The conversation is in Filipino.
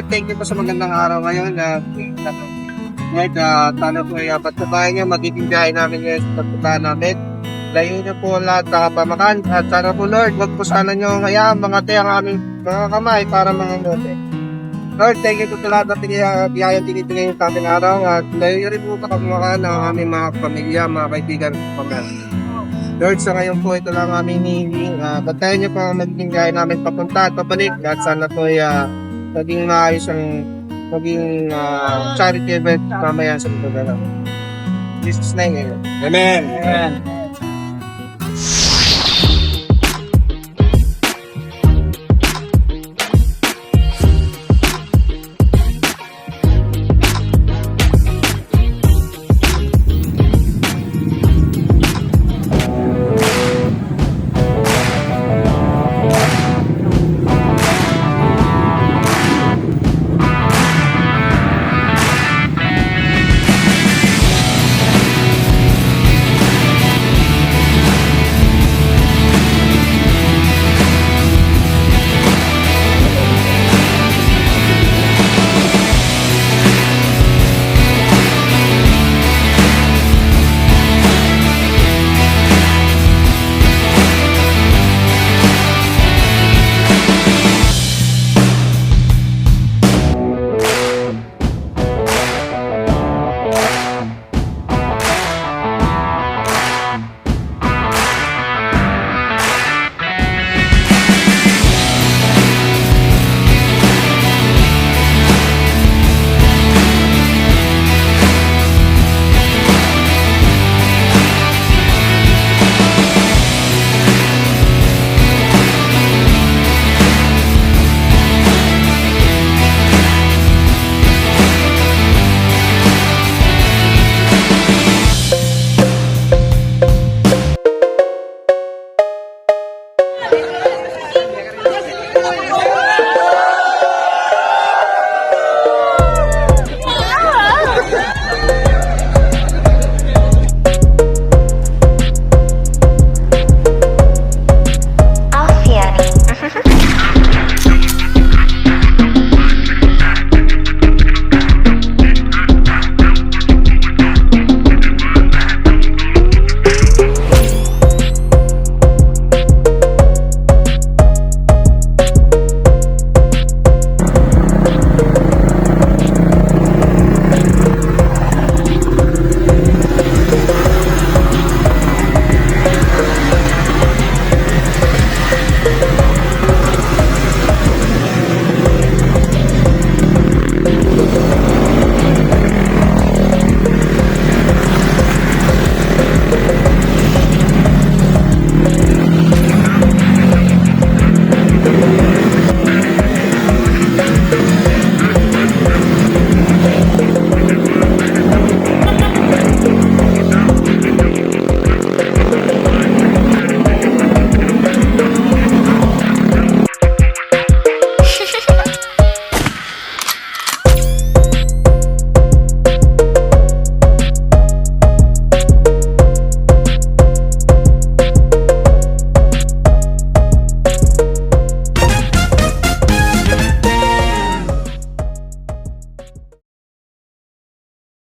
Lord, thank you po sa magandang araw ngayon. Lord, sana po ay pagtabayan niyo, magiging biyahe namin ngayon sa pagtabayan namin. Layo niyo po lahat ng kapamakan. At sana po, Lord, wag po sana niyo hayaan mga ang aming mga kamay para mga note. Lord, thank you po sa lahat ng biyayang tinitingin sa aming araw. At layo rin po kapamakan ng aming mga pamilya, mga kaibigan at pamilya. Lord, sa ngayon po, ito lang aming hinihiling. Bantayan niyo po ang magiging gaya namin papunta at pabalik. At sana po ay maging maayos ang maging charity event mamaya sa lugar namin. Jesus name, amen. Amen. Amen.